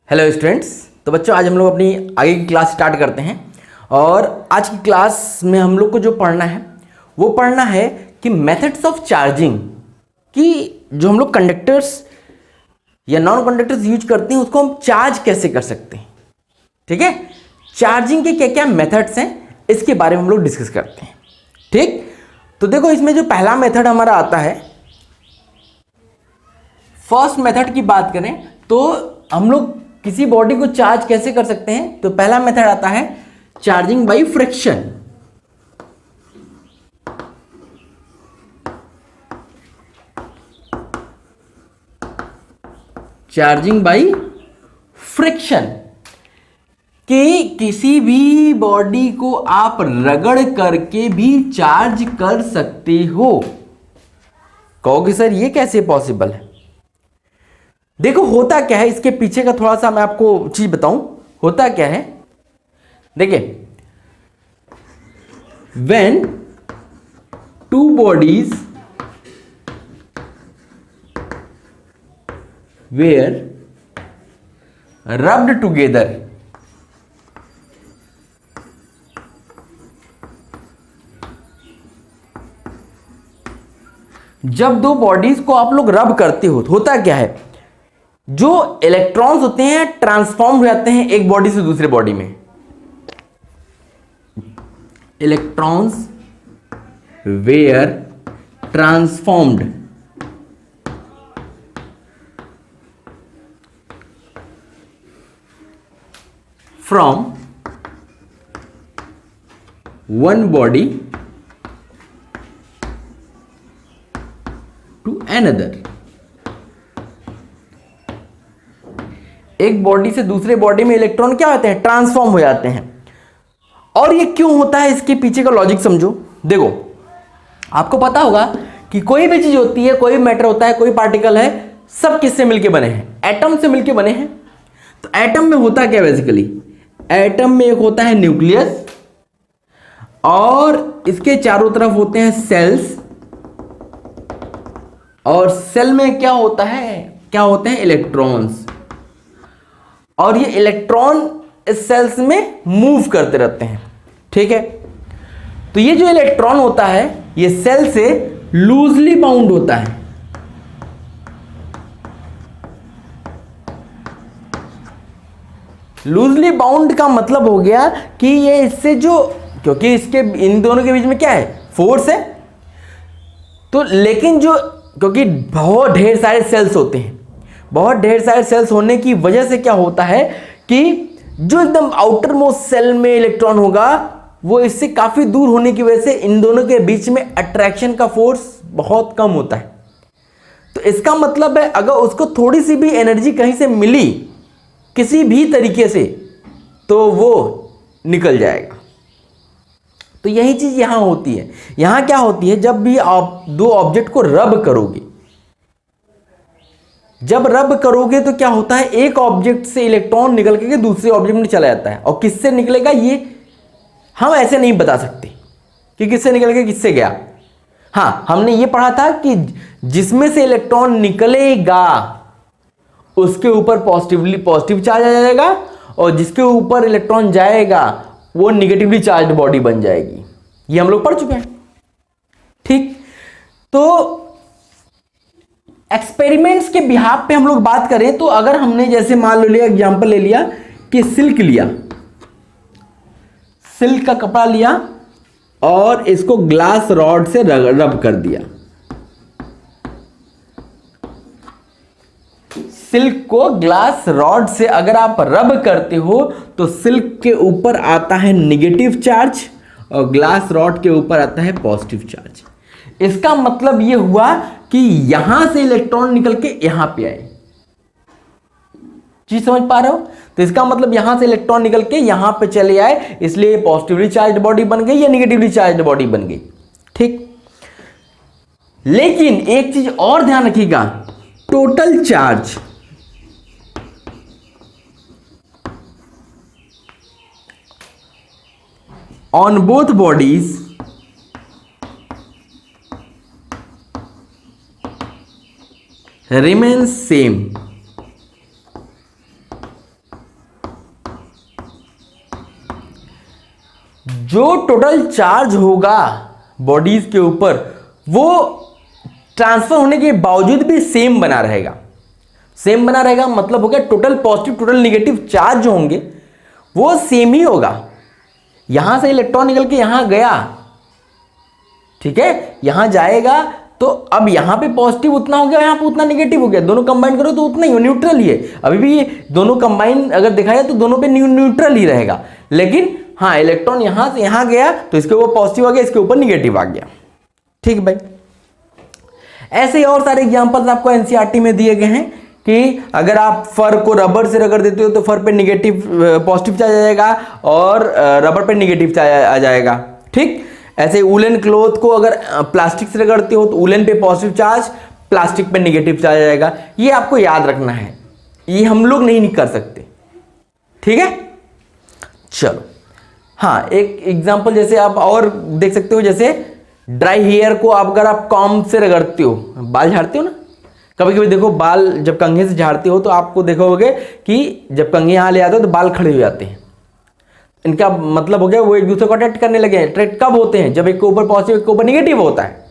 Hello students. तो बच्चों, आज हम लोग अपनी आगे की क्लास स्टार्ट करते हैं। और आज की क्लास में हम लोग को जो पढ़ना है वो पढ़ना है कि मेथड्स ऑफ चार्जिंग, कि जो हम लोग कंडक्टर्स या नॉन कंडक्टर्स यूज करते हैं उसको हम चार्ज कैसे कर सकते हैं। ठीक है, चार्जिंग के क्या क्या मेथड्स हैं इसके बारे में हम लोग डिस्कस करते हैं। ठीक, तो देखो इसमें जो पहला मेथड हमारा आता है, फर्स्ट मेथड की बात करें तो हम लोग किसी बॉडी को चार्ज कैसे कर सकते हैं। तो पहला मेथड आता है charging by friction. Charging by friction, कि किसी भी बॉडी को आप रगड़ करके भी चार्ज कर सकते हो। कहोगे सर ये कैसे पॉसिबल है। देखो होता क्या है, इसके पीछे का थोड़ा सा मैं आपको चीज बताऊं। होता क्या है, देखिए, when two bodies were rubbed together, जब दो बॉडीज को आप लोग रब करते हो तो होता क्या है, जो इलेक्ट्रॉन्स होते हैं ट्रांसफॉर्म हो जाते हैं एक बॉडी से दूसरे बॉडी में। Electrons were transformed from one body to another. एक बॉडी से दूसरे बॉडी में इलेक्ट्रॉन क्या होते हैं, ट्रांसफॉर्म हो जाते हैं। और ये क्यों होता है, इसके पीछे का लॉजिक समझो। देखो आपको पता होगा कि कोई भी चीज होती है, कोई मैटर होता है, कोई पार्टिकल है, सब किससे मिलके बने हैं, एटम से मिलके बने हैं। तो एटम में होता क्या, बेसिकली एटम में एक होता है न्यूक्लियस और इसके चारों तरफ होते हैं सेल्स, और सेल में क्या होता है, क्या होते हैं, इलेक्ट्रॉन्स। और ये इलेक्ट्रॉन इस सेल्स में मूव करते रहते हैं। ठीक है, तो ये जो इलेक्ट्रॉन होता है ये सेल से लूजली बाउंड होता है। लूजली बाउंड का मतलब हो गया कि ये इससे जो, क्योंकि इसके इन दोनों के बीच में क्या है, फोर्स है। तो लेकिन जो, क्योंकि बहुत ढेर सारे सेल्स होते हैं, बहुत ढेर सारे सेल्स होने की वजह से क्या होता है कि जो एकदम आउटर मोस्ट सेल में इलेक्ट्रॉन होगा वो इससे काफी दूर होने की वजह से इन दोनों के बीच में अट्रैक्शन का फोर्स बहुत कम होता है। तो इसका मतलब है अगर उसको थोड़ी सी भी एनर्जी कहीं से मिली किसी भी तरीके से तो वो निकल जाएगा। तो यही चीज यहां होती है। यहां क्या होती है, जब भी आप दो ऑब्जेक्ट को रब करोगे, जब रब करोगे तो क्या होता है, एक ऑब्जेक्ट से इलेक्ट्रॉन निकल के दूसरे ऑब्जेक्ट में चला जाता है। और किससे निकलेगा ये हम ऐसे नहीं बता सकते कि किससे निकल के किससे गया। हाँ, हमने ये पढ़ा था कि जिसमें से इलेक्ट्रॉन निकलेगा उसके ऊपर पॉजिटिव चार्ज आ जाएगा, और जिसके ऊपर इलेक्ट्रॉन जाएगा वो निगेटिवली चार्ज बॉडी बन जाएगी। ये हम लोग पढ़ चुके हैं। ठीक, तो एक्सपेरिमेंट्स के बिहाफ पे हम लोग बात करें तो अगर हमने जैसे मान लो लिया, एग्जांपल ले लिया कि सिल्क लिया, सिल्क का कपड़ा लिया और इसको ग्लास रॉड से रब कर दिया। सिल्क को ग्लास रॉड से अगर आप रब करते हो तो सिल्क के ऊपर आता है निगेटिव चार्ज और ग्लास रॉड के ऊपर आता है पॉजिटिव चार्ज। इसका मतलब यह हुआ कि यहां से इलेक्ट्रॉन निकल के यहां पे आए। चीज समझ पा रहे हो। तो इसका मतलब यहां से इलेक्ट्रॉन निकल के यहां पे चले आए, इसलिए पॉजिटिवली चार्ज बॉडी बन गई या निगेटिवली चार्ज बॉडी बन गई। ठीक, लेकिन एक चीज और ध्यान रखिएगा, total charge on both bodies remains same जो टोटल चार्ज होगा बॉडीज के ऊपर वो ट्रांसफर होने के बावजूद भी सेम बना रहेगा। सेम बना रहेगा मतलब हो गया total positive total negative charge जो होंगे वो सेम ही होगा। यहां से इलेक्ट्रॉन निकल के यहां गया, ठीक है, यहां जाएगा तो अब यहां पे पॉजिटिव उतना हो गया, यहां पे उतना निगेटिव हो गया, दोनों कंबाइन करो तो उतना ही न्यूट्रल ही है। अभी भी दोनों कंबाइन अगर देखा जाए तो दोनों पे न्यूट्रल ही रहेगा, लेकिन हाँ इलेक्ट्रॉन यहां से यहां गया तो इसके ऊपर पॉजिटिव आ गया, इसके ऊपर निगेटिव आ गया। ठीक भाई, ऐसे ही और सारे एग्जांपल्स आपको एनसीईआरटी में दिए गए हैं कि अगर आप फर को रबर से रगड़ देते हो तो फर पे निगेटिव पॉजिटिव चार्ज आ जाएगा और रबर पे निगेटिव चार्ज आ जाएगा। ठीक, ऐसे वुलन क्लॉथ को अगर प्लास्टिक से रगड़ते हो तो वुलन पे पॉजिटिव चार्ज, प्लास्टिक पे निगेटिव चार्ज आ जाएगा। ये आपको याद रखना है, ये हम लोग नहीं कर सकते। ठीक है, चलो हाँ एक एग्जांपल जैसे आप और देख सकते हो, जैसे ड्राई हेयर को आप अगर आप कॉम्ब से रगड़ते हो, बाल झाड़ते हो ना, कभी कभी देखो बाल जब कंघे से झाड़ते हो तो आपको देखोगे कि जब कंघे यहाँ ले आते हो तो बाल खड़े हो जाते हैं। इनका मतलब हो गया वो एक दूसरे को अट्रैक्ट करने लगे हैं। अट्रैक्ट कब होते हैं? जब एक के ऊपर पॉजिटिव एक के ऊपर निगेटिव होता है।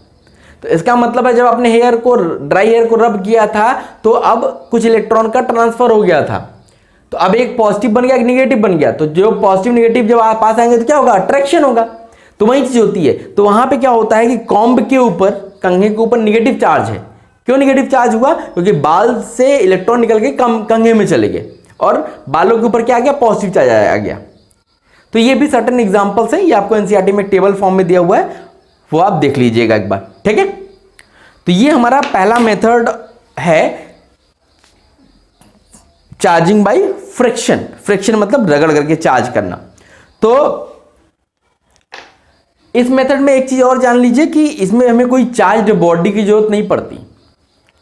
तो इसका मतलब है जब आपने हेयर को ड्राई हेयर को रब किया था तो अब कुछ इलेक्ट्रॉन का ट्रांसफर हो गया था, तो अब एक पॉजिटिव बन गया एक निगेटिव बन गया। तो जो पॉजिटिव निगेटिव जब आप पास आएंगे तो क्या होगा? अट्रैक्शन होगा। तो वही चीज होती है। तो वहां पे क्या होता है कि कॉम्ब के ऊपर कंघे के ऊपर निगेटिव चार्ज है। क्यों निगेटिव चार्ज हुआ? क्योंकि बाल से इलेक्ट्रॉन निकल के कंघे में चले गए और बालों के ऊपर क्या आ गया? पॉजिटिव चार्ज आ गया। तो ये भी सर्टेन एग्जांपल्स है, ये आपको एनसीईआरटी में टेबल फॉर्म में दिया हुआ है, वो आप देख लीजिएगा एक बार। ठीक है, तो ये हमारा पहला मेथड है चार्जिंग बाय फ्रिक्शन। फ्रिक्शन मतलब रगड़ करके चार्ज करना। तो इस मेथड में एक चीज और जान लीजिए कि इसमें हमें कोई चार्ज्ड बॉडी की जरूरत नहीं पड़ती,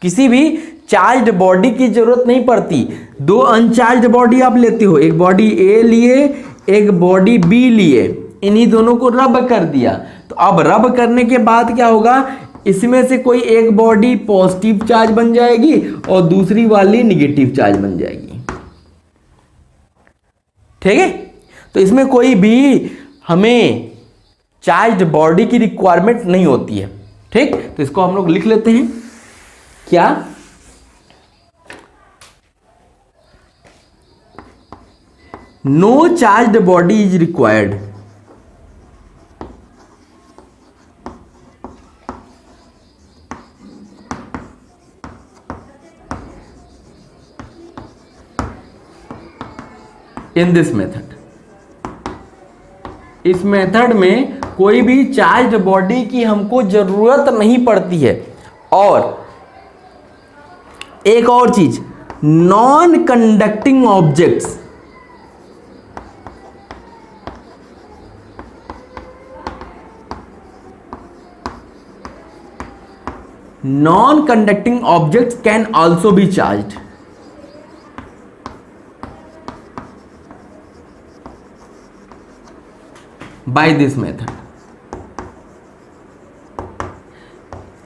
किसी भी चार्ज्ड बॉडी की जरूरत नहीं पड़ती। दो अनचार्ज्ड बॉडी आप लेते हो, एक बॉडी ए लिए एक बॉडी बी लिए, इन्हीं दोनों को रब कर दिया। तो अब रब करने के बाद क्या होगा? इसमें से कोई एक बॉडी पॉजिटिव चार्ज बन जाएगी और दूसरी वाली निगेटिव चार्ज बन जाएगी। ठीक है, तो इसमें कोई भी हमें चार्ज्ड बॉडी की रिक्वायरमेंट नहीं होती है। ठीक, तो इसको हम लोग लिख लेते हैं क्या? No charged body is required in this method. इस मेथड में कोई भी चार्ज्ड बॉडी की हमको जरूरत नहीं पड़ती है। और एक और चीज, non conducting objects, non conducting objects can also be charged. By this method.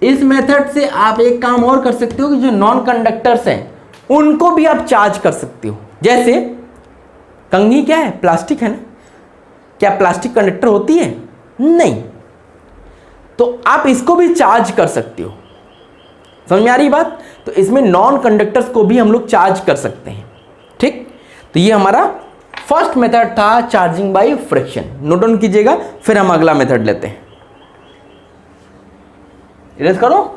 इस मेथड से आप एक काम और कर सकते हो कि जो नॉन कंडक्टर्स हैं उनको भी आप चार्ज कर सकते हो। जैसे कंघी क्या है? प्लास्टिक है ना। क्या प्लास्टिक कंडक्टर होती है? नहीं। तो आप इसको भी चार्ज कर सकते हो। समझ में आ रही बात? तो इसमें नॉन कंडक्टर्स को भी हम लोग चार्ज कर सकते हैं। ठीक, तो ये हमारा फर्स्ट मेथड था charging by friction. Note down कीजिएगा, फिर हम अगला मेथड लेते हैं। इरेज करो।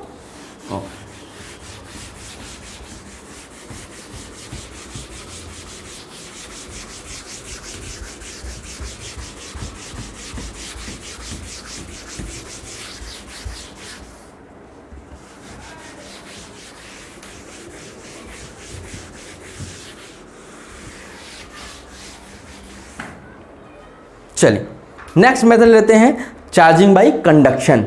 चलिए नेक्स्ट मेथड लेते हैं चार्जिंग बाय कंडक्शन।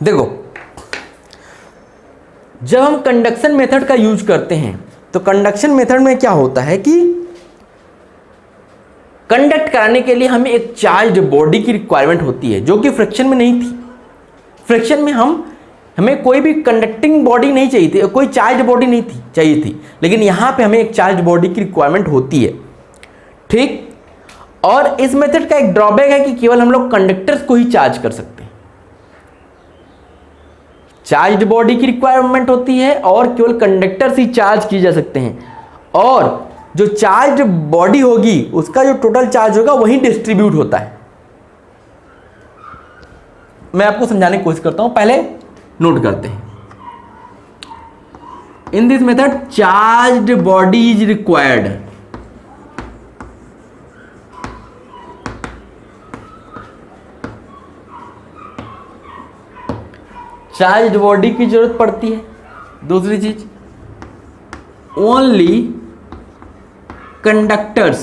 देखो, जब हम कंडक्शन मेथड का यूज करते हैं तो कंडक्शन मेथड में क्या होता है कि कंडक्ट कराने के लिए हमें एक चार्ज बॉडी की रिक्वायरमेंट होती है, जो कि फ्रिक्शन में नहीं थी। फ्रिक्शन में हमें कोई भी कंडक्टिंग बॉडी नहीं चाहिए थी, कोई चार्ज बॉडी नहीं थी चाहिए थी, लेकिन यहां पे हमें एक चार्ज बॉडी की रिक्वायरमेंट होती है। ठीक। और इस मेथड का एक ड्रॉबैक है कि केवल हम लोग कंडक्टर्स को ही चार्ज कर सकते हैं। चार्ज बॉडी की रिक्वायरमेंट होती है और केवल कंडक्टर्स ही चार्ज किए जा सकते हैं, और जो चार्ज बॉडी होगी उसका जो टोटल चार्ज होगा वही डिस्ट्रीब्यूट होता है। मैं आपको समझाने की कोशिश करता हूं, पहले नोट करते हैं। इन this method charge body is required. Charge body की जरूरत पड़ती है। दूसरी चीज, only conductors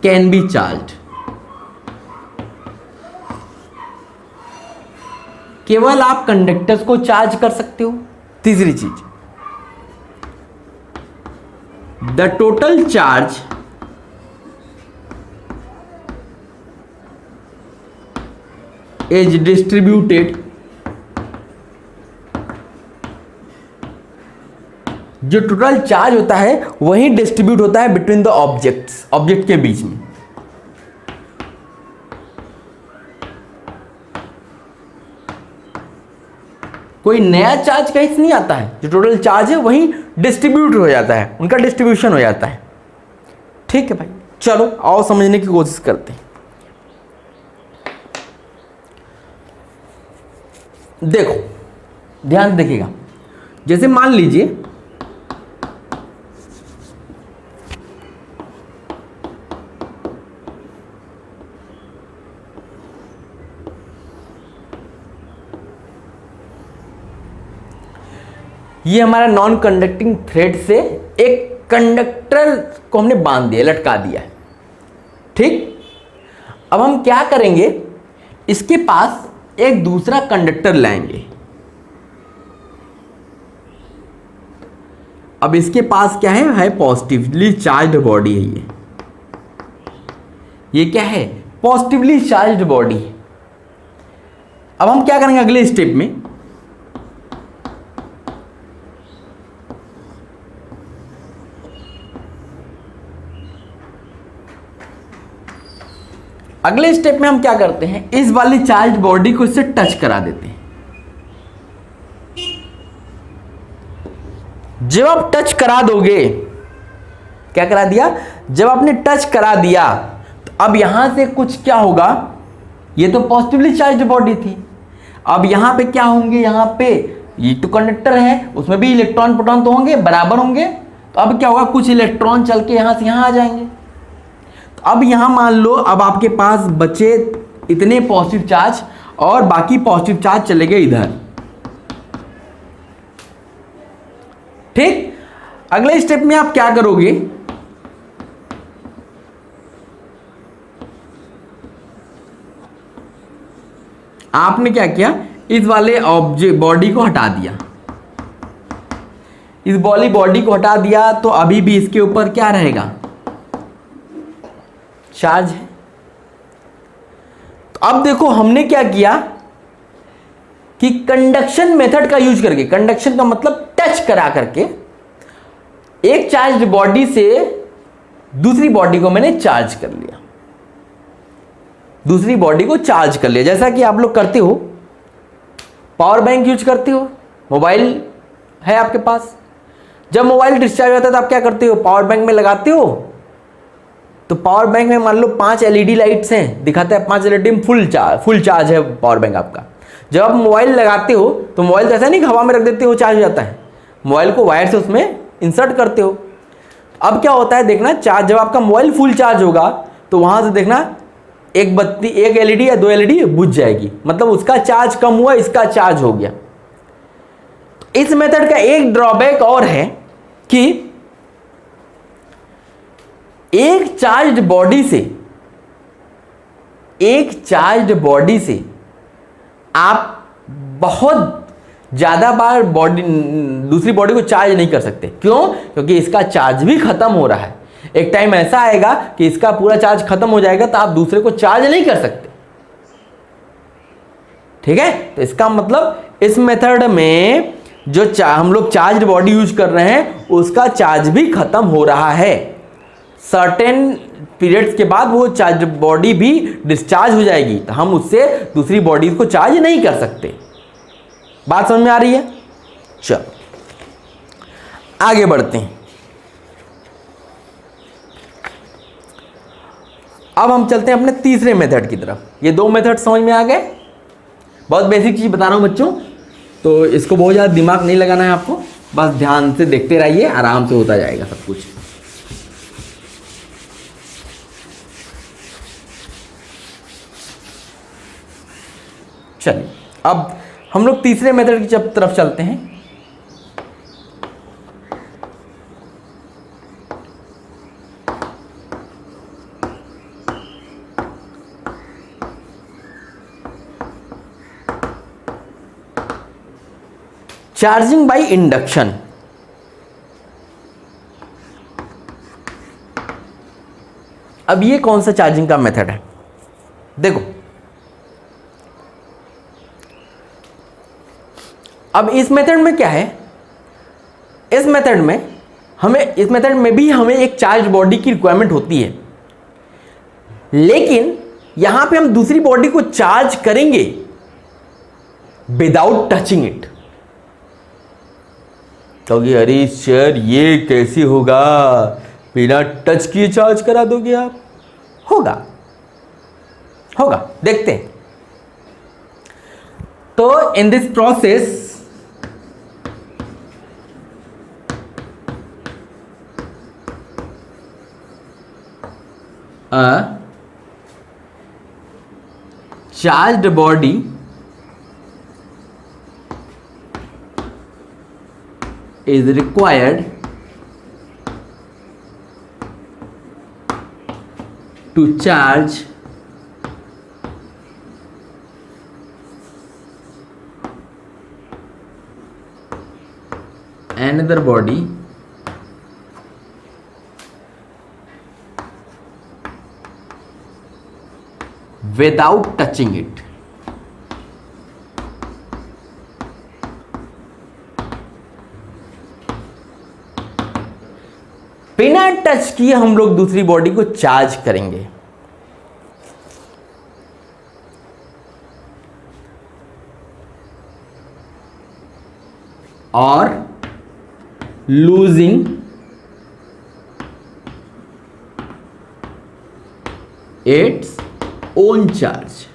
can be charge. केवल आप कंडक्टर्स को चार्ज कर सकते हो। तीसरी चीज, the total charge is distributed, जो टोटल चार्ज होता है वही डिस्ट्रीब्यूट होता है बिटवीन द ऑब्जेक्ट्स, ऑब्जेक्ट के बीच में। कोई नया चार्ज कहीं से नहीं आता है, जो टोटल चार्ज है वही डिस्ट्रीब्यूट हो जाता है, उनका डिस्ट्रीब्यूशन हो जाता है। ठीक है भाई, चलो आओ समझने की कोशिश करते हैं। देखो, ध्यान से देखिएगा। जैसे मान लीजिए ये हमारा नॉन कंडक्टिंग थ्रेड से एक कंडक्टर को हमने बांध दिया, लटका दिया है। ठीक। अब हम क्या करेंगे, इसके पास एक दूसरा कंडक्टर लाएंगे। अब इसके पास क्या है पॉजिटिवली चार्ज्ड बॉडी है। ये क्या है, पॉजिटिवली चार्ज्ड बॉडी। अब हम क्या करेंगे अगले स्टेप में, अगले स्टेप में हम क्या करते हैं, इस वाली चार्ज बॉडी को इससे टच करा देते हैं। जब आप टच करा दोगे, क्या करा दिया, जब आपने टच करा दिया तो अब यहां से कुछ क्या होगा, ये तो पॉजिटिवली चार्ज बॉडी थी, अब यहां पे क्या होंगे, यहां पे ये तो कंडक्टर है, उसमें भी इलेक्ट्रॉन प्रोटॉन तो होंगे, बराबर होंगे। तो अब क्या होगा, कुछ इलेक्ट्रॉन चल के यहां से यहां आ जाएंगे। तो अब यहां मान लो अब आपके पास बचे इतने पॉजिटिव चार्ज और बाकी पॉजिटिव चार्ज चले गए इधर। ठीक। अगले स्टेप में आप क्या करोगे, आपने क्या किया, इस वाले ऑब्जेक्ट बॉडी को हटा दिया, इस बॉडी को हटा दिया, तो अभी भी इसके ऊपर क्या रहेगा, चार्ज है। तो अब देखो हमने क्या किया कि कंडक्शन मेथड का यूज करके, कंडक्शन का मतलब टच करा करके, एक चार्ज बॉडी से दूसरी बॉडी को मैंने चार्ज कर लिया, दूसरी बॉडी को चार्ज कर लिया। जैसा कि आप लोग करते हो, पावर बैंक यूज करते हो, मोबाइल है आपके पास, जब मोबाइल डिस्चार्ज होता है तो आप क्या करते हो, पावर बैंक में लगाते हो। तो पावर बैंक में मान लो 5 एलईडी लाइट्स हैं, दिखाता है 5 एलईडी में फुल चार्ज है पावर बैंक आपका। जब आप मोबाइल लगाते हो तो मोबाइल तो ऐसा नहीं कि हवा में रख देते हो चार्ज हो जाता है, मोबाइल को वायर से उसमें इंसर्ट करते हो। अब क्या होता है देखना, चार्ज जब आपका मोबाइल फुल चार्ज होगा तो वहां से देखना एक बत्ती, एक एलईडी या 2 एलईडी बुझ जाएगी, मतलब उसका चार्ज कम हुआ, इसका चार्ज हो गया। तो इस मेथड का एक ड्रॉबैक और है कि एक चार्ज्ड बॉडी से आप बहुत ज़्यादा बार बॉडी दूसरी बॉडी को चार्ज नहीं कर सकते। क्यों? क्योंकि इसका चार्ज भी खत्म हो रहा है। एक टाइम ऐसा आएगा कि इसका पूरा चार्ज खत्म हो जाएगा तो आप दूसरे को चार्ज नहीं कर सकते। ठीक है, तो इसका मतलब इस मेथड में जो हम लोग चार्ज बॉडी यूज कर रहे हैं उसका चार्ज भी खत्म हो रहा है। सर्टेन पीरियड्स के बाद वो चार्ज बॉडी भी डिस्चार्ज हो जाएगी, तो हम उससे दूसरी बॉडी को चार्ज नहीं कर सकते। बात समझ में आ रही है? चलो आगे बढ़ते हैं। अब हम चलते हैं अपने तीसरे मेथड की तरफ। ये दो मेथड समझ में आ गए। बहुत बेसिक चीज बता रहा हूं बच्चों, तो इसको बहुत ज़्यादा दिमाग नहीं लगाना है आपको, बस ध्यान से देखते रहिए, आराम से होता जाएगा सब कुछ। चलिए अब हम लोग तीसरे मेथड की तरफ चलते हैं। Charging by induction. अब ये कौन सा चार्जिंग का मेथड है? देखो, अब इस मेथड में क्या है, इस मेथड में भी हमें एक चार्ज बॉडी की रिक्वायरमेंट होती है, लेकिन यहां पे हम दूसरी बॉडी को चार्ज करेंगे विदाउट टचिंग इट। कहोगे अरे सर ये कैसे होगा, बिना टच किए चार्ज करा दोगे आप? होगा, देखते हैं। तो in this process a charged body is required to charge another body without touching it। बिना टच किए हम लोग दूसरी बॉडी को चार्ज करेंगे। और लूजिंग इट्स ओन चार्ज।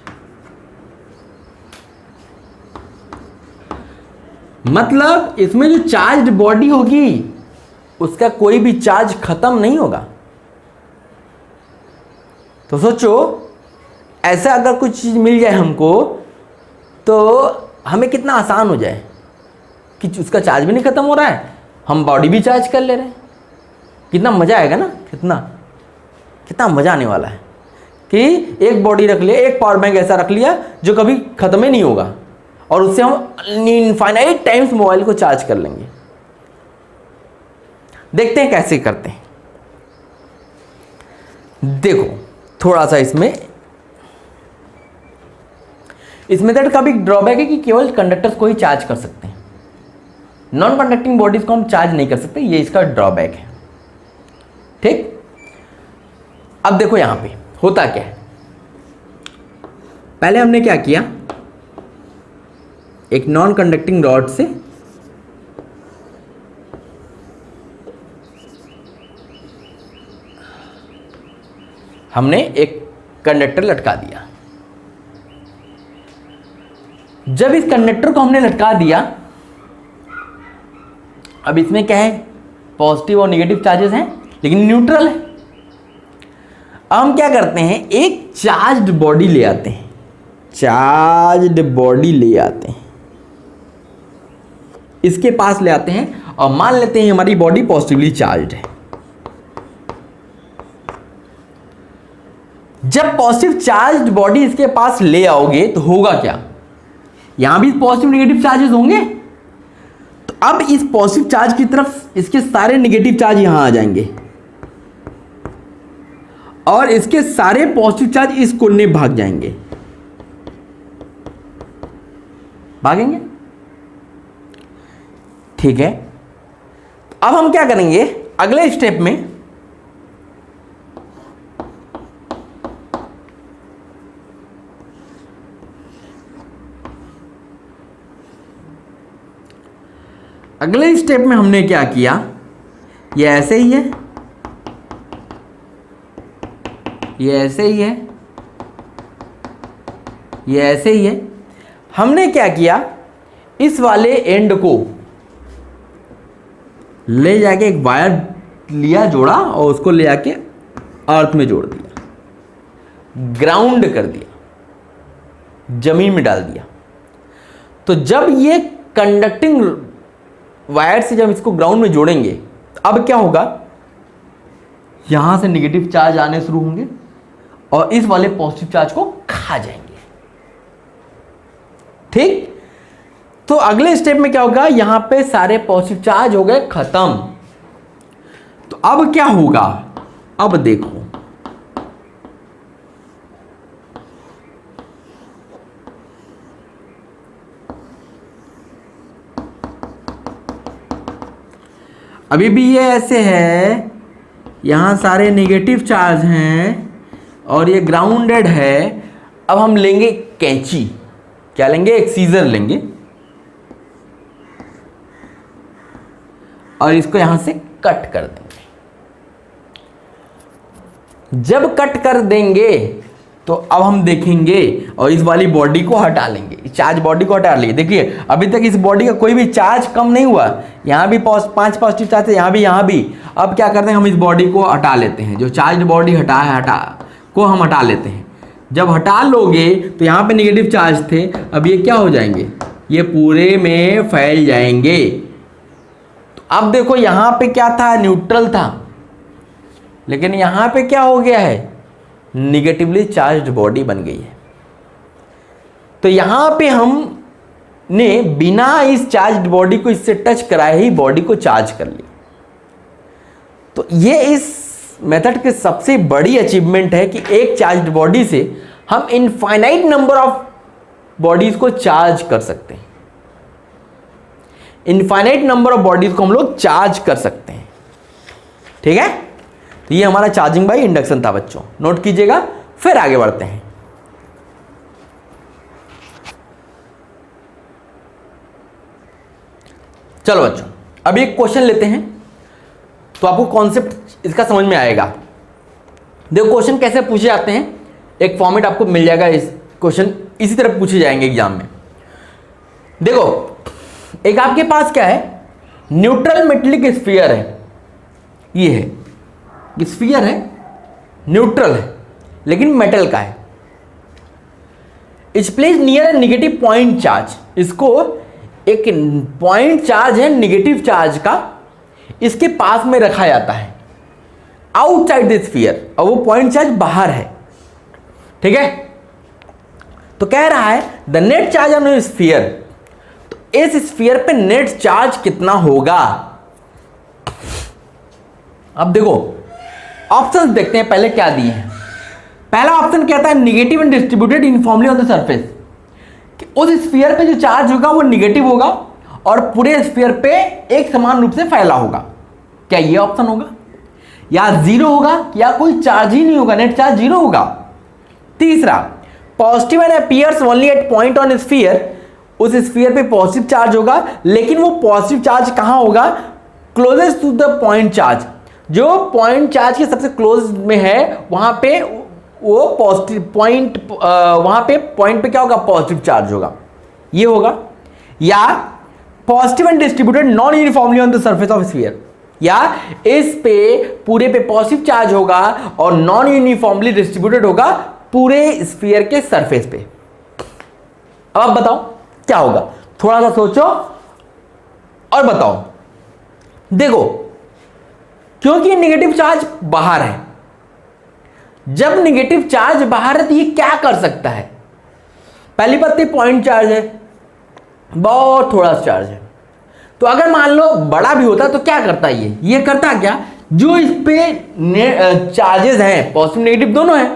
मतलब इसमें जो चार्ज बॉडी होगी उसका कोई भी चार्ज खत्म नहीं होगा। तो सोचो, ऐसा अगर कुछ चीज मिल जाए हमको तो हमें कितना आसान हो जाए कि उसका चार्ज भी नहीं खत्म हो रहा है, हम बॉडी भी चार्ज कर ले रहे हैं। कितना मजा आएगा ना, कितना मजा आने वाला है कि एक बॉडी रख लिया, एक पावर बैंक ऐसा रख लिया जो कभी खत्म ही नहीं होगा, और उससे हम इनफाइनाइट टाइम्स मोबाइल को चार्ज कर लेंगे। देखते हैं कैसे करते हैं। देखो थोड़ा सा इस मेथड का भी ड्रॉबैक है कि केवल कंडक्टर्स को ही चार्ज कर सकते हैं, नॉन कंडक्टिंग बॉडीज को हम चार्ज नहीं कर सकते, ये इसका ड्रॉबैक है। ठीक, अब देखो यहां पे होता क्या है। पहले हमने क्या किया, एक नॉन कंडक्टिंग रॉड से हमने एक कंडक्टर लटका दिया। जब इस कंडक्टर को हमने लटका दिया, अब इसमें क्या है, पॉजिटिव और नेगेटिव चार्जेस हैं लेकिन न्यूट्रल है। अब हम क्या करते हैं, एक चार्ज्ड बॉडी ले आते हैं, इसके पास ले आते हैं और मान लेते हैं हमारी बॉडी पॉजिटिवली चार्ज्ड है। जब पॉजिटिव चार्ज्ड बॉडी इसके पास ले आओगे तो होगा क्या, यहां भी पॉजिटिव नेगेटिव चार्जेस होंगे, अब इस पॉजिटिव चार्ज की तरफ इसके सारे नेगेटिव चार्ज यहां आ जाएंगे और इसके सारे पॉजिटिव चार्ज इस कोने में भाग जाएंगे, भागेंगे। ठीक है, अब हम क्या करेंगे अगले स्टेप में, अगले स्टेप में हमने क्या किया, ये ऐसे ही है, ये ऐसे ही है, ये ऐसे ही है। हमने क्या किया, इस वाले एंड को ले जाके एक वायर लिया, जोड़ा और उसको ले जाके अर्थ में जोड़ दिया, ग्राउंड कर दिया, जमीन में डाल दिया। तो जब ये कंडक्टिंग वायर से जब इसको ग्राउंड में जोड़ेंगे, अब क्या होगा, यहां से नेगेटिव चार्ज आने शुरू होंगे और इस वाले पॉजिटिव चार्ज को खा जाएंगे। ठीक, तो अगले स्टेप में क्या होगा, यहां पे सारे पॉजिटिव चार्ज हो गए खत्म। तो अब क्या होगा, अब देखो, अभी भी ये ऐसे है, यहां सारे नेगेटिव चार्ज हैं और ये ग्राउंडेड है। अब हम लेंगे कैंची, क्या लेंगे, एक सीजर लेंगे और इसको यहां से कट कर देंगे। जब कट कर देंगे तो अब हम देखेंगे और इस वाली बॉडी को हटा लेंगे, चार्ज बॉडी को हटा लेंगे। देखिए अभी तक इस बॉडी का कोई भी चार्ज कम नहीं हुआ, यहां भी 5 पॉजिटिव चार्ज है, यहां भी। अब क्या करते हैं, हम इस बॉडी को हटा लेते हैं, जो चार्ज बॉडी को हम हटा लेते हैं। जब हटा लोगे तो यहां पे नेगेटिव चार्ज थे, अब ये क्या हो जाएंगे, ये पूरे में फैल जाएंगे। तो अब देखो यहां पे क्या था, न्यूट्रल था, लेकिन यहां पे क्या हो गया है, निगेटिवली चार्ज्ड बॉडी बन गई है। तो यहां पे हमने बिना इस चार्ज्ड बॉडी को इससे टच कराए ही बॉडी को चार्ज कर लिया। तो ये इस मेथड की सबसे बड़ी अचीवमेंट है कि एक चार्ज्ड बॉडी से हम इनफाइनाइट नंबर ऑफ बॉडीज को चार्ज कर सकते हैं। इनफाइनाइट नंबर ऑफ बॉडीज को हम लोग चार्ज कर सकते हैं। ठीक है, तो ये हमारा चार्जिंग बाय इंडक्शन था बच्चों, नोट कीजिएगा। फिर आगे बढ़ते हैं। चलो बच्चों, अब एक क्वेश्चन लेते हैं तो आपको कॉन्सेप्ट इसका समझ में आएगा। देखो क्वेश्चन कैसे पूछे जाते हैं, एक फॉर्मेट आपको मिल जाएगा, इस क्वेश्चन इसी तरह पूछे जाएंगे एग्जाम में। देखो एक आपके पास क्या है, न्यूट्रल मेटेलिक स्फीयर है, ये है स्फीयर है, न्यूट्रल है लेकिन मेटल का है। इट्स प्लेस नियर ए नेगेटिव पॉइंट चार्ज, इसको एक पॉइंट चार्ज है नेगेटिव चार्ज का, इसके पास में रखा जाता है आउटसाइड द स्फीयर, और वो पॉइंट चार्ज बाहर है। ठीक है, तो कह रहा है the net charge on sphere, तो इस स्फीयर पे नेट चार्ज कितना होगा। अब देखो ऑप्शंस देखते हैं, पहले क्या दिए हैं। पहला ऑप्शन कहता है negative and distributed uniformly on the surface, कि उस स्फीयर पे जो चार्ज होगा वो नेगेटिव होगा और पूरे स्फीयर पे एक समान रूप से फैला होगा। क्या ये ऑप्शन होगा, या जीरो होगा, या कोई चार्ज ही नहीं होगा, नेट चार्ज जीरो होगा। तीसरा positive end appears only at point on sphere, उस स्फीयर पे पॉजिटिव चार्ज होगा लेकिन वो पॉजिटिव चार्ज कहां होगा, closest to the point charge, जो पॉइंट चार्ज के सबसे क्लोज में है वहां पे वो पॉजिटिव पॉइंट, वहां पे पॉइंट पे क्या होगा, पॉजिटिव चार्ज होगा, ये होगा। या positive and distributed non uniformly on the surface of sphere, या इस पे पूरे पे पॉजिटिव चार्ज होगा और नॉन यूनिफॉर्मली डिस्ट्रीब्यूटेड होगा पूरे स्फीयर के सरफेस पे। अब आप बताओ क्या होगा, थोड़ा सा सोचो और बताओ। देखो क्योंकि नेगेटिव चार्ज बाहर है, जब नेगेटिव चार्ज बाहर है तो ये क्या कर सकता है, पहली बात तो पॉइंट चार्ज है, बहुत थोड़ा सा चार्ज है, तो अगर मान लो बड़ा भी होता तो क्या करता ये करता क्या, जो इस पे चार्जेस हैं पॉजिटिव नेगेटिव दोनों हैं,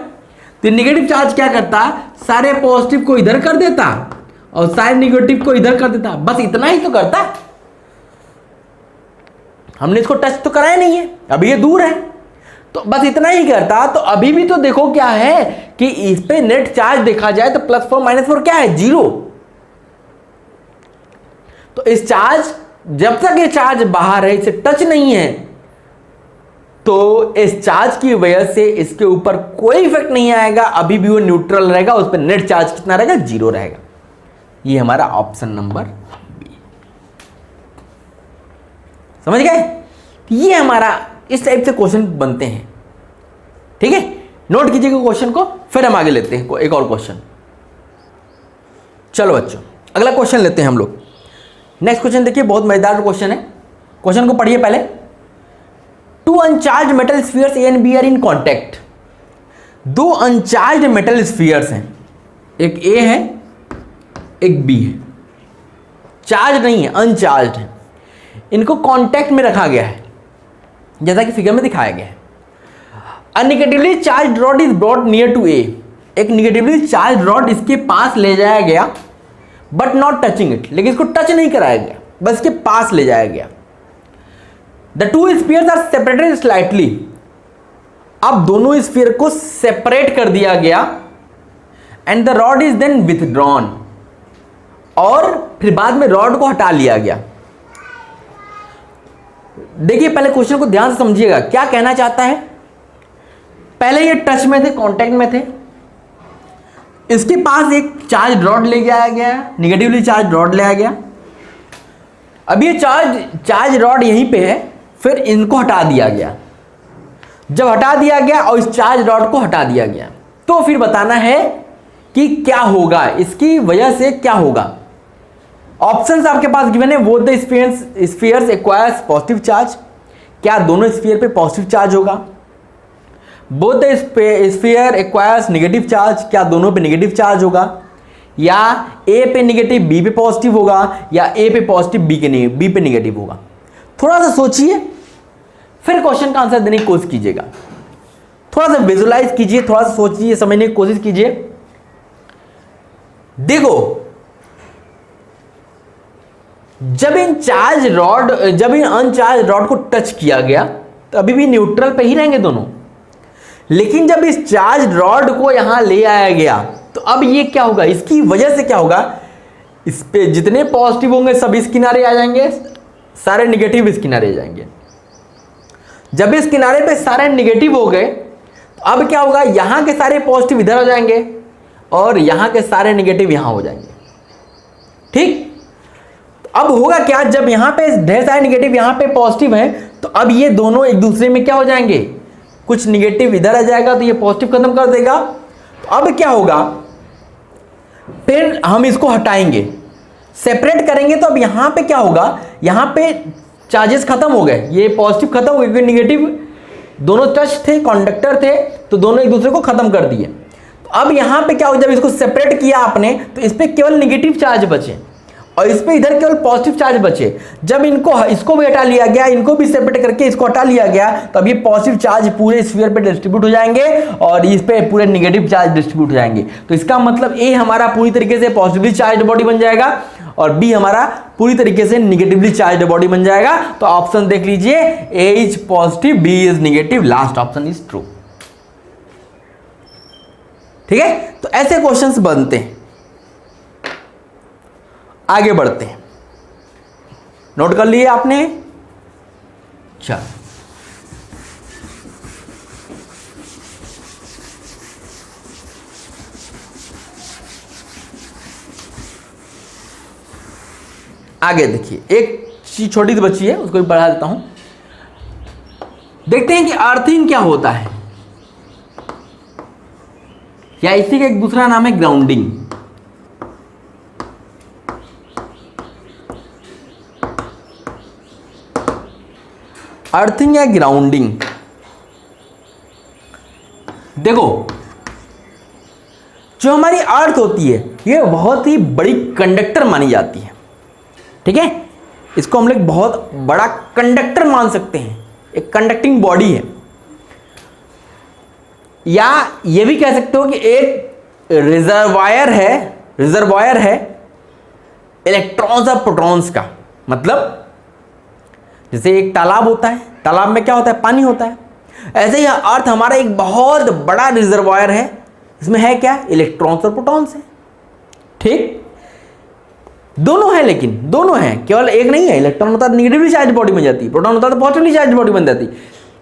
तो नेगेटिव चार्ज क्या करता, सारे पॉजिटिव को इधर कर देता और सारे नेगेटिव को इधर कर देता, बस इतना ही तो करता। हमने इसको टच तो कराया नहीं है, अभी ये दूर है, तो बस इतना ही करता। तो अभी भी तो देखो क्या है कि इस पे नेट चार्ज देखा जाए तो +4 -4 क्या है, 0। तो इस चार्ज, जब तक ये चार्ज बाहर है, इसे टच नहीं है, तो इस चार्ज की वजह से इसके ऊपर कोई इफेक्ट नहीं आएगा, अभी भी वो न्यूट्रल रहेगा, उस पर नेट चार्ज कितना रहेगा, 0 रहेगा। ये हमारा ऑप्शन नंबर बी। समझ गए? ये हमारा इस टाइप से क्वेश्चन बनते हैं। ठीक है, नोट कीजिएगा क्वेश्चन को, फिर हम आगे लेते हैं एक और क्वेश्चन। चलो बच्चों, अगला क्वेश्चन लेते हैं हम लोग। नेक्स्ट क्वेश्चन देखिए, बहुत मजेदार क्वेश्चन है। क्वेश्चन को पढ़िए पहले। 2 uncharged metal spheres A and B are in contact. 2 uncharged metal spheres हैं, एक ए है एक बी है, चार्ज नहीं है, अनचार्ज है। इनको कॉन्टैक्ट में रखा गया है, जैसा कि फिगर में दिखाया गया है। A negatively charge rod is brought near to A. एक नेगेटिवली चार्ज रॉड इसके पास ले जाया गया, बट नॉट टचिंग इट, लेकिन इसको टच नहीं कराया गया, बस इसके पास ले जाया गया। The 2 spheres are separated slightly. अब दोनों स्फीयर को सेपरेट कर दिया गया, and the rod is then withdrawn, और फिर बाद में रॉड को हटा लिया गया। देखिए पहले क्वेश्चन को ध्यान से समझिएगा, क्या कहना चाहता है। पहले ये टच में थे, कांटेक्ट में थे, इसके पास एक चार्ज रॉड ले जाया गया, निगेटिवली चार्ज रॉड ले आया गया। अब ये चार्ज रॉड यहीं पे है, फिर इनको हटा दिया गया। जब हटा दिया गया और इस चार्ज रॉड को हटा दिया गया, तो फिर बताना है कि क्या होगा, इसकी वजह से क्या होगा। ऑप्शंस आपके पास गिवन है। Both the spheres acquires positive charge, क्या दोनों स्फीयर पे पॉजिटिव चार्ज होगा। Both the sphere acquires negative charge, क्या दोनों पे नेगेटिव चार्ज होगा, या ए पे नेगेटिव बी पे पॉजिटिव होगा, या ए पे पॉजिटिव बी पे नेगेटिव होगा। थोड़ा सा सोचिए, फिर क्वेश्चन का आंसर देने की कोशिश कीजिएगा। थोड़ा सा विजुलाइज कीजिए, थोड़ा सा सोचिए, समझने की कोशिश कीजिए। देखो, जब इन अनचार्ज रॉड को टच किया गया तो अभी भी न्यूट्रल पे ही रहेंगे दोनों, लेकिन जब इस चार्ज रॉड को यहां ले आया गया तो अब ये क्या होगा, इसकी वजह से क्या होगा, इस पे जितने पॉजिटिव होंगे सब इस किनारे आ जाएंगे, सारे निगेटिव इस किनारे आ जाएंगे। जब इस किनारे पे सारे निगेटिव हो गए तो अब क्या होगा, यहां के सारे पॉजिटिव इधर आ जाएंगे और यहां के सारे निगेटिव यहां हो जाएंगे। ठीक, अब होगा क्या, जब यहां पे ढेर सारे निगेटिव यहां पे पॉजिटिव हैं, तो अब ये दोनों एक दूसरे में क्या हो जाएंगे, कुछ निगेटिव इधर आ जाएगा तो ये पॉजिटिव खत्म कर देगा। तो अब क्या होगा, फिर हम इसको हटाएंगे, सेपरेट करेंगे, तो अब यहां पे क्या होगा, यहां पे चार्जेस खत्म हो गए, ये पॉजिटिव खत्म हो गए क्योंकि निगेटिव दोनों टच थे, कंडक्टर थे, तो दोनों एक दूसरे को खत्म कर दिए। तो अब यहां पे क्या हो, जब इसको सेपरेट किया आपने तो इस पे केवल निगेटिव चार्ज बचे और इस पे इधर केवल पॉजिटिव चार्ज बचे। जब इसको भी हटा लिया गया, इनको भी सेपरेट करके इसको हटा लिया गया, तब ये पॉजिटिव चार्ज पूरे स्फीयर पे डिस्ट्रीब्यूट हो जाएंगे और इस पे पूरे नेगेटिव चार्ज डिस्ट्रीब्यूट हो जाएंगे। तो इसका मतलब ए हमारा पूरी तरीके से पॉजिटिवली चार्ज बॉडी बन जाएगा और बी हमारा पूरी तरीके से नेगेटिवली चार्ज बॉडी बन जाएगा। तो ऑप्शन देख लीजिए, A is positive, B is negative, last option is true. ठीक है, तो ऐसे क्वेश्चंस बनते हैं। आगे बढ़ते हैं, नोट कर लिए आपने। चल, आगे देखिए, एक चीज छोटी सी बची है, उसको भी बढ़ा देता हूं। देखते हैं कि अर्थिंग क्या होता है, या इसी का एक दूसरा नाम है ग्राउंडिंग। अर्थिंग या ग्राउंडिंग, देखो जो हमारी अर्थ होती है ये बहुत ही बड़ी कंडक्टर मानी जाती है। ठीक है, इसको हम लोग बहुत बड़ा कंडक्टर मान सकते हैं, एक कंडक्टिंग बॉडी है, या ये भी कह सकते हो कि एक रिजर्वायर है इलेक्ट्रॉन्स और प्रोटॉन्स का। मतलब जैसे एक तालाब होता है, तालाब में क्या होता है, पानी होता है, ऐसे ही अर्थ हमारा एक बहुत बड़ा रिजर्वायर है, इसमें है क्या, इलेक्ट्रॉन्स और प्रोटॉन्स है। ठीक, दोनों है, लेकिन दोनों हैं, केवल एक नहीं है। इलेक्ट्रॉन होता है निगेटिवली चार्ज बॉडी में जाती है, प्रोटॉन होता है तो पॉजिटिवली चार्ज बॉडी बन जाती है।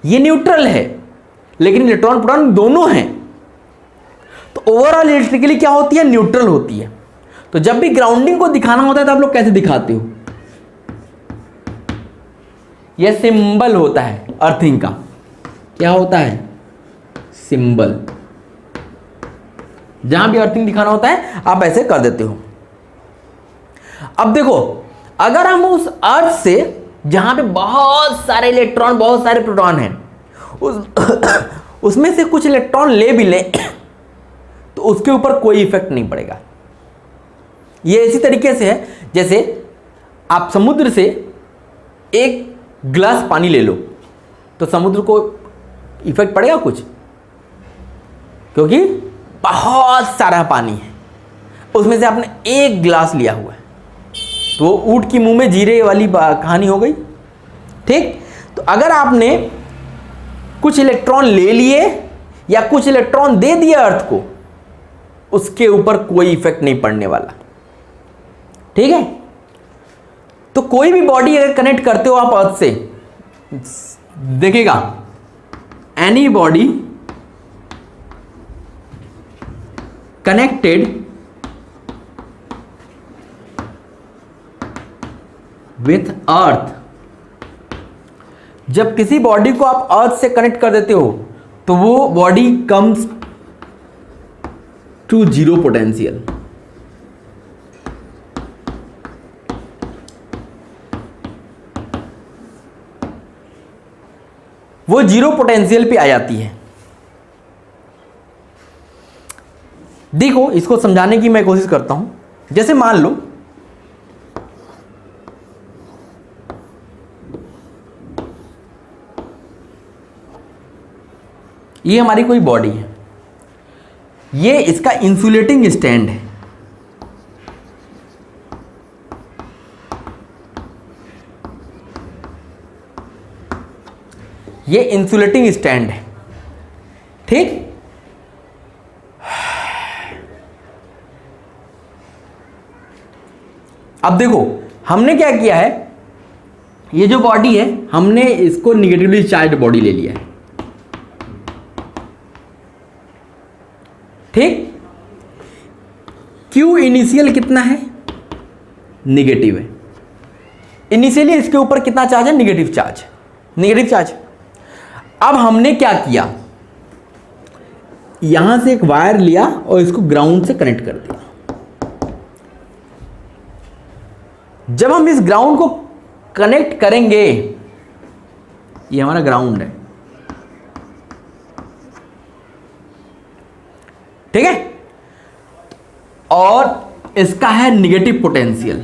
ये न्यूट्रल है, लेकिन इलेक्ट्रॉन प्रोटॉन दोनों हैं। तो ओवरऑल इलेक्ट्रिकली क्या होती है, न्यूट्रल होती है। तो जब भी ग्राउंडिंग को दिखाना होता है तो आप लोग कैसे दिखाते हो, यह सिंबल होता है अर्थिंग का। क्या होता है, सिंबल। जहां भी अर्थिंग दिखाना होता है आप ऐसे कर देते हो। अब देखो, अगर हम उस अर्थ से जहां पे बहुत सारे इलेक्ट्रॉन बहुत सारे प्रोटॉन हैं, उसमें से कुछ इलेक्ट्रॉन ले भी लें तो उसके ऊपर कोई इफेक्ट नहीं पड़ेगा। ये इसी तरीके से है जैसे आप समुद्र से एक गिलास पानी ले लो तो समुद्र को इफेक्ट पड़ेगा कुछ, क्योंकि बहुत सारा पानी है, उसमें से आपने एक गिलास लिया हुआ है, तो वो ऊंट की मुंह में जीरे वाली कहानी हो गई। ठीक, तो अगर आपने कुछ इलेक्ट्रॉन ले लिए या कुछ इलेक्ट्रॉन दे दिया अर्थ को, उसके ऊपर कोई इफेक्ट नहीं पड़ने वाला। ठीक है, तो कोई भी बॉडी अगर कनेक्ट करते हो आप अर्थ से, देखिएगा एनी बॉडी कनेक्टेड विथ अर्थ, जब किसी बॉडी को आप अर्थ से कनेक्ट कर देते हो तो वो body comes to zero potential. वो जीरो पोटेंशियल पे आ जाती है। देखो, इसको समझाने की मैं कोशिश करता हूं। जैसे मान लो ये हमारी कोई बॉडी है, ये इसका इंसुलेटिंग स्टैंड है। ये इंसुलेटिंग स्टैंड है। ठीक, अब देखो हमने क्या किया है, ये जो बॉडी है हमने इसको निगेटिवली चार्ज बॉडी ले लिया है। ठीक, Q इनिशियल कितना है, निगेटिव है। इनिशियली इसके ऊपर कितना चार्ज है, निगेटिव चार्ज, निगेटिव चार्ज। अब हमने क्या किया, यहां से एक वायर लिया और इसको ग्राउंड से कनेक्ट कर दिया। जब हम इस ग्राउंड को कनेक्ट करेंगे, ये हमारा ग्राउंड है, ठीक है, और इसका है निगेटिव पोटेंशियल।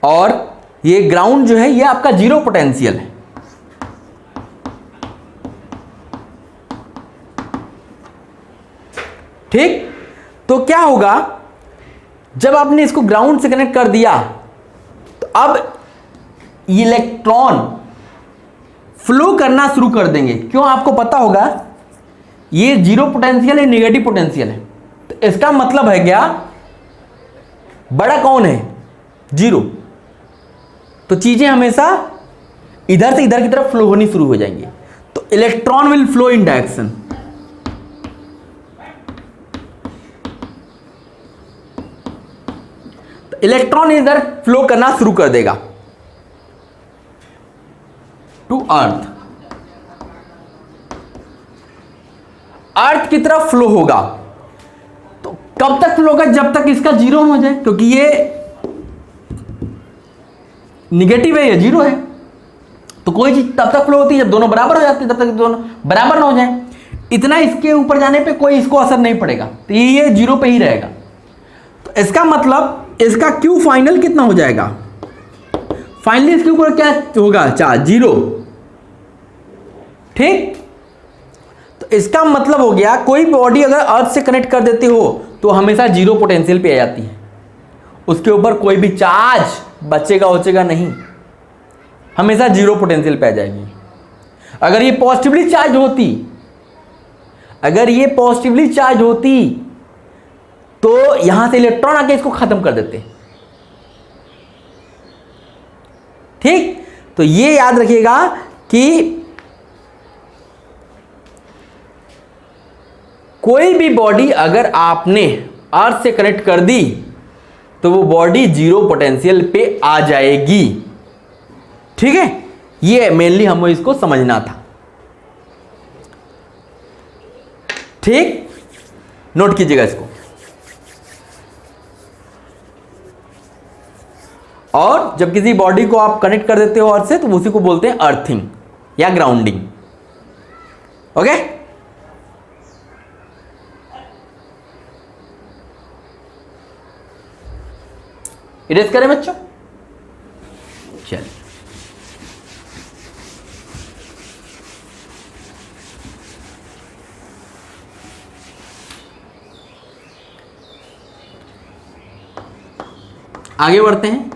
और ये ग्राउंड जो है ये आपका जीरो पोटेंशियल है। ठीक, तो क्या होगा, जब आपने इसको ग्राउंड से कनेक्ट कर दिया तो अब इलेक्ट्रॉन फ्लो करना शुरू कर देंगे। क्यों, आपको पता होगा ये जीरो पोटेंशियल है, नेगेटिव पोटेंशियल है, तो इसका मतलब है क्या, बड़ा कौन है, जीरो। तो चीजें हमेशा इधर से इधर की तरफ फ्लो होनी शुरू हो जाएंगी। तो electron will flow in direction. तो इलेक्ट्रॉन इधर फ्लो करना शुरू कर देगा टू अर्थ। अर्थ की तरफ फ्लो होगा। तो कब तक फ्लो होगा, जब तक इसका जीरो हो जाए, क्योंकि ये निगेटिव है, ये जीरो है। तो कोई चीज तब तक फ्लो होती है जब दोनों बराबर हो जाते हैं, तब तक दोनों बराबर ना हो जाए। इतना इसके ऊपर जाने पे कोई इसको असर नहीं पड़ेगा, तो ये 0 पे ही रहेगा। तो इसका मतलब इसका Q फाइनल कितना हो जाएगा, फाइनली इसके ऊपर क्या होगा, चार्ज 0। ठीक, तो इसका मतलब हो गया कोई बॉडी अगर अर्थ से कनेक्ट कर देते हो तो हमेशा 0 पोटेंशियल पे आ जाती है, उसके ऊपर कोई भी चार्ज बचेगा बचेगा नहीं, हमेशा 0 पोटेंशियल पे आ जाएगी। अगर ये पॉजिटिवली चार्ज होती, अगर ये पॉजिटिवली चार्ज होती तो यहां से इलेक्ट्रॉन आके इसको खत्म कर देते। ठीक, तो ये याद रखिएगा कि कोई भी बॉडी अगर आपने अर्थ से कनेक्ट कर दी तो वो बॉडी 0 पोटेंशियल पे आ जाएगी। ठीक है, ये मेनली हमें इसको समझना था। ठीक, नोट कीजिएगा इसको। और जब किसी बॉडी को आप कनेक्ट कर देते हो अर्थ से तो उसी को बोलते हैं अर्थिंग या ग्राउंडिंग। ओके, इरेज करें बच्चों, चलिए आगे बढ़ते हैं।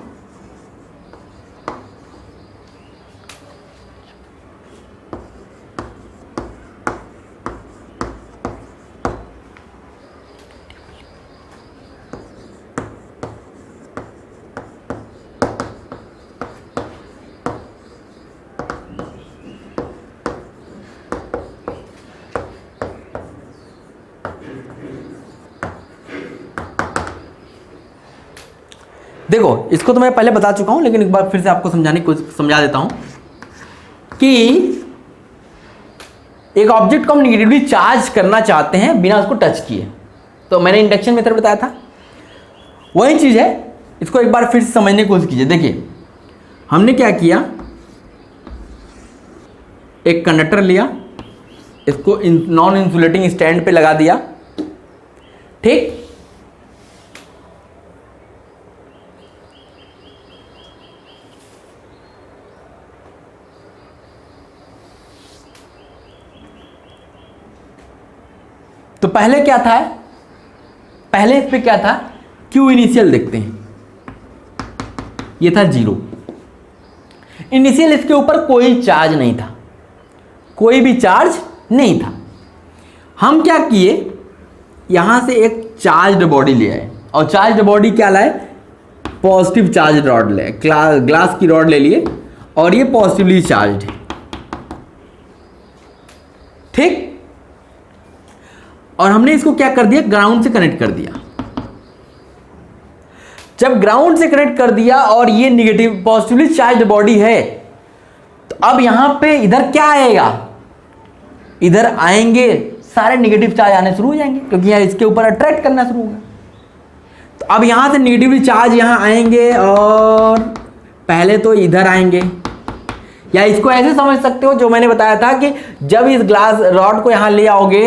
देखो, इसको तो मैं पहले बता चुका हूं, लेकिन एक बार फिर से आपको समझाने की कोशिश, समझा देता हूं कि एक ऑब्जेक्ट को हम निगेटिवली चार्ज करना चाहते हैं बिना उसको टच किए। तो मैंने इंडक्शन मेथड बताया था, वही चीज है। इसको एक बार फिर से समझने की कोशिश कीजिए। देखिए, हमने क्या किया, एक कंडक्टर लिया, इसको नॉन इंसुलेटिंग स्टैंड पे लगा दिया। ठीक, तो पहले क्या था, पहले इस पे क्या था, Q इनिशियल देखते हैं, ये था 0 इनिशियल। इसके ऊपर कोई चार्ज नहीं था, कोई भी चार्ज नहीं था। हम क्या किए, यहां से एक चार्ज्ड बॉडी ले आए, और चार्ज्ड बॉडी क्या लाए, पॉजिटिव चार्ज रॉड ले, ग्लास की रॉड ले लिए, और ये पॉजिटिवली चार्ज है। ठीक, और हमने इसको क्या कर दिया, ग्राउंड से कनेक्ट कर दिया। जब ग्राउंड से कनेक्ट कर दिया और ये निगेटिव पॉजिटिवली चार्ज्ड बॉडी है, तो अब यहां पे इधर क्या आएगा, इधर आएंगे सारे निगेटिव चार्ज आने शुरू हो जाएंगे, क्योंकि यहां इसके ऊपर अट्रैक्ट करना शुरू होगा। तो अब यहां से निगेटिवली चार्ज यहां आएंगे और पहले तो इधर आएंगे, या इसको ऐसे समझ सकते हो जो मैंने बताया था कि जब इस ग्लास रॉड को यहां ले आओगे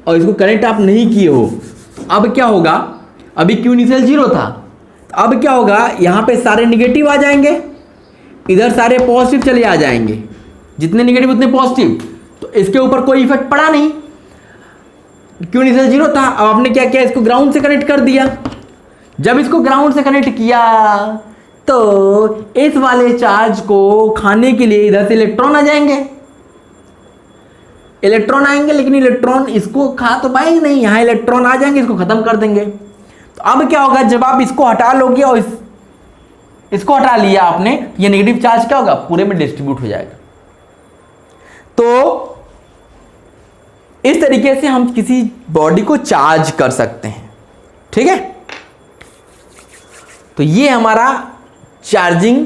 और इसको कनेक्ट आप नहीं किए हो, तो अब क्या होगा, अभी Q इनिशियल 0 था, तो अब क्या होगा, यहां पे सारे निगेटिव आ जाएंगे, इधर सारे पॉजिटिव चले आ जाएंगे, जितने निगेटिव उतने पॉजिटिव, तो इसके ऊपर कोई इफेक्ट पड़ा नहीं। Q इनिशियल 0 था, अब आपने क्या किया, इसको ग्राउंड से कनेक्ट कर दिया। जब इसको ग्राउंड से कनेक्ट किया तो इस वाले चार्ज को खाने के लिए इधर से इलेक्ट्रॉन आ जाएंगे, इलेक्ट्रॉन आएंगे, लेकिन इलेक्ट्रॉन इसको खा तो पाएंगे नहीं, यहां इलेक्ट्रॉन आ जाएंगे, इसको खत्म कर देंगे। तो अब क्या होगा, जब आप इसको हटा लोगे और इसको हटा लिया आपने, ये नेगेटिव चार्ज क्या होगा, पूरे में डिस्ट्रीब्यूट हो जाएगा। तो इस तरीके से हम किसी बॉडी को चार्ज कर सकते हैं। ठीक है, तो ये हमारा चार्जिंग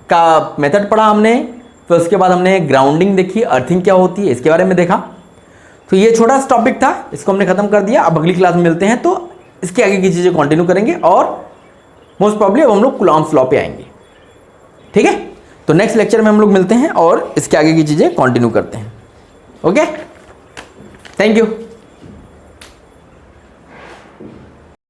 का मेथड पढ़ा हमने। फिर उसके बाद हमने ग्राउंडिंग देखी, अर्थिंग क्या होती है इसके बारे में देखा। तो ये छोटा सा टॉपिक था, इसको हमने खत्म कर दिया। अब अगली क्लास में मिलते हैं, तो इसके आगे की चीज़ें कंटिन्यू करेंगे, और मोस्ट प्रॉब्ली अब हम लोग कूलॉम्स लॉ पे आएंगे। ठीक है, तो नेक्स्ट लेक्चर में हम लोग मिलते हैं और इसके आगे की चीज़ें कंटिन्यू करते हैं। ओके। Thank you.